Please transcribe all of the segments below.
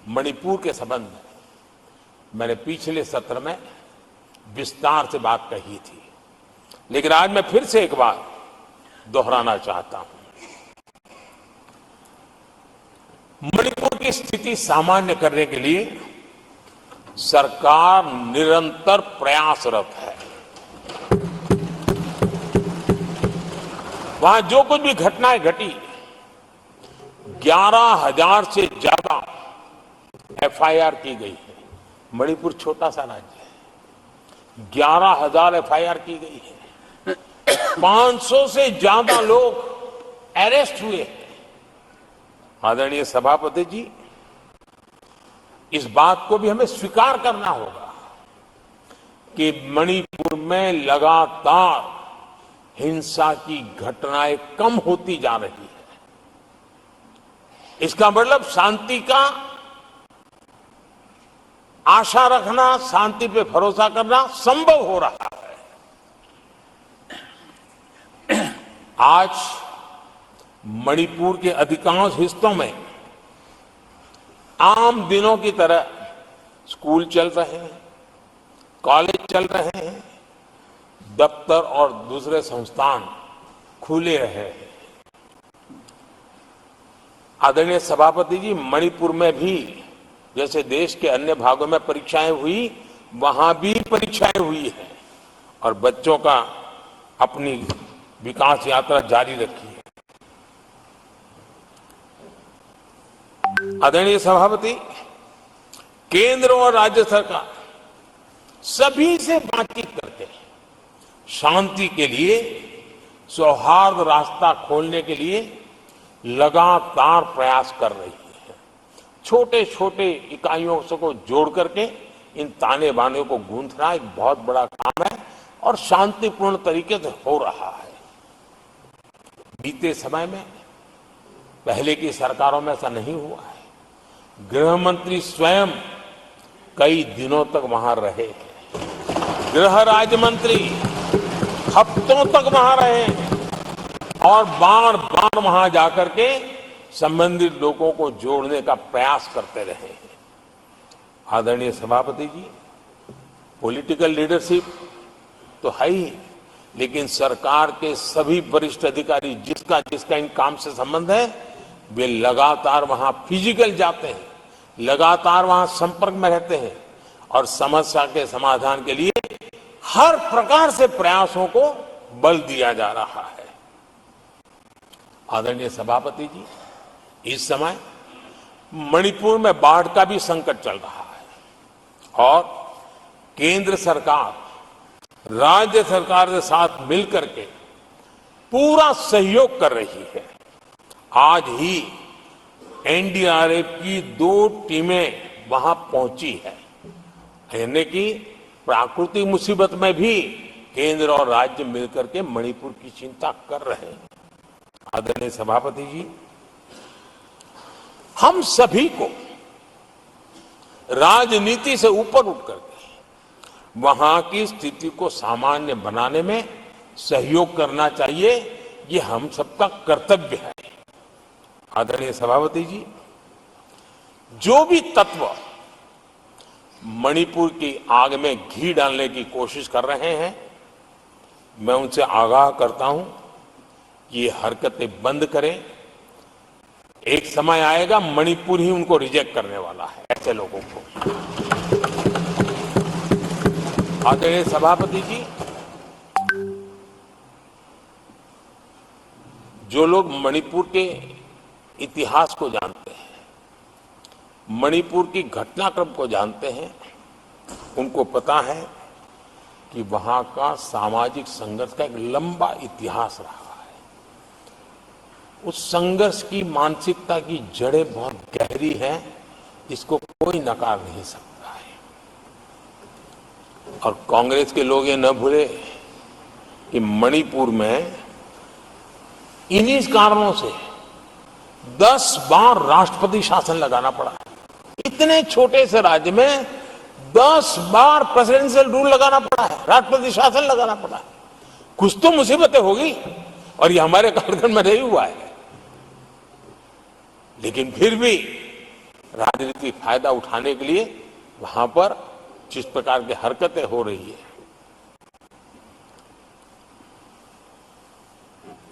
मणिपुर के संबंध में मैंने पिछले सत्र में विस्तार से बात कही थी, लेकिन आज मैं फिर से एक बार दोहराना चाहता हूं। मणिपुर की स्थिति सामान्य करने के लिए सरकार निरंतर प्रयासरत है। वहां जो कुछ भी घटनाएं घटी, 11,000 से ज्यादा एफआईआर की गई है। मणिपुर छोटा सा राज्य है, 11,000 एफआईआर की गई है। 500 से ज्यादा लोग अरेस्ट हुए हैं। आदरणीय सभापति जी, इस बात को भी हमें स्वीकार करना होगा कि मणिपुर में लगातार हिंसा की घटनाएं कम होती जा रही है। इसका मतलब शांति का आशा रखना, शांति पे भरोसा करना संभव हो रहा है। आज मणिपुर के अधिकांश हिस्सों में आम दिनों की तरह स्कूल चल रहे हैं, कॉलेज चल रहे हैं, दफ्तर और दूसरे संस्थान खुले रहे हैं। आदरणीय सभापति जी, मणिपुर में भी जैसे देश के अन्य भागों में परीक्षाएं हुई, वहां भी परीक्षाएं हुई है और बच्चों का अपनी विकास यात्रा जारी रखी है। आदरणीय सभापति, केंद्र और राज्य सरकार सभी से बातचीत करके शांति के लिए, सौहार्द रास्ता खोलने के लिए लगातार प्रयास कर रही है। छोटे छोटे इकाइयों को जोड़ करके इन ताने बाने को गूंथना एक बहुत बड़ा काम है और शांतिपूर्ण तरीके से हो रहा है। बीते समय में पहले की सरकारों में ऐसा नहीं हुआ है। गृह मंत्री स्वयं कई दिनों तक वहां रहे हैं, गृह राज्य मंत्री हफ्तों तक वहां रहे और बार बार वहां जाकर के संबंधित लोगों को जोड़ने का प्रयास करते रहे हैं। आदरणीय सभापति जी, पॉलिटिकल लीडरशिप तो है ही, लेकिन सरकार के सभी वरिष्ठ अधिकारी जिसका जिसका इन काम से संबंध है, वे लगातार वहां फिजिकल जाते हैं, लगातार वहां संपर्क में रहते हैं और समस्या के समाधान के लिए हर प्रकार से प्रयासों को बल दिया जा रहा है। आदरणीय सभापति जी, इस समय मणिपुर में बाढ़ का भी संकट चल रहा है और केंद्र सरकार राज्य सरकार के साथ मिलकर के पूरा सहयोग कर रही है। आज ही एनडीआरएफ की 2 टीमें वहां पहुंची है, यानी कि प्राकृतिक मुसीबत में भी केंद्र और राज्य मिलकर के मणिपुर की चिंता कर रहे हैं। आदरणीय सभापति जी, हम सभी को राजनीति से ऊपर उठ करके वहां की स्थिति को सामान्य बनाने में सहयोग करना चाहिए। ये हम सबका कर्तव्य है। आदरणीय सभापति जी, जो भी तत्व मणिपुर की आग में घी डालने की कोशिश कर रहे हैं, मैं उनसे आगाह करता हूं कि ये हरकतें बंद करें। एक समय आएगा मणिपुर ही उनको रिजेक्ट करने वाला है, ऐसे लोगों को। आदरणीय सभापति जी, जो लोग मणिपुर के इतिहास को जानते हैं, मणिपुर की घटनाक्रम को जानते हैं, उनको पता है कि वहां का सामाजिक संघर्ष का एक लंबा इतिहास रहा है। उस संघर्ष की मानसिकता की जड़ें बहुत गहरी हैं, इसको कोई नकार नहीं सकता है। और कांग्रेस के लोग ये न भूले कि मणिपुर में इन्हीं कारणों से 10 बार राष्ट्रपति शासन लगाना पड़ा। इतने छोटे से राज्य में 10 बार प्रेसिडेंशियल रूल लगाना पड़ा है, राष्ट्रपति शासन लगाना पड़ा है। कुछ तो मुसीबतें होगी और ये हमारे कार्यक्रम में नहीं हुआ है, लेकिन फिर भी राजनीतिक फायदा उठाने के लिए वहां पर जिस प्रकार की हरकतें हो रही है,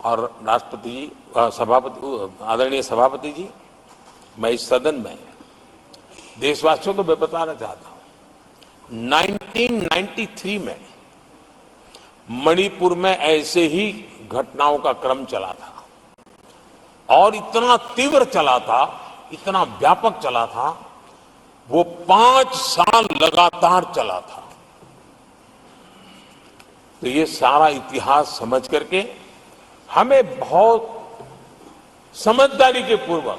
और राष्ट्रपति जी, आदरणीय सभापति जी, मैं इस सदन में देशवासियों को मैं बताना चाहता हूं, 1993 में मणिपुर में ऐसे ही घटनाओं का क्रम चला था और इतना तीव्र चला था, इतना व्यापक चला था, वो 5 साल लगातार चला था। तो ये सारा इतिहास समझ करके हमें बहुत समझदारी के पूर्वक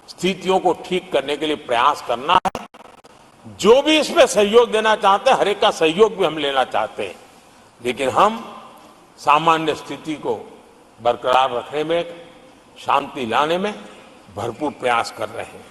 स्थितियों को ठीक करने के लिए प्रयास करना है। जो भी इसमें सहयोग देना चाहते हैं, हर एक का सहयोग भी हम लेना चाहते हैं, लेकिन हम सामान्य स्थिति को बरकरार रखने में, शांति लाने में भरपूर प्रयास कर रहे हैं।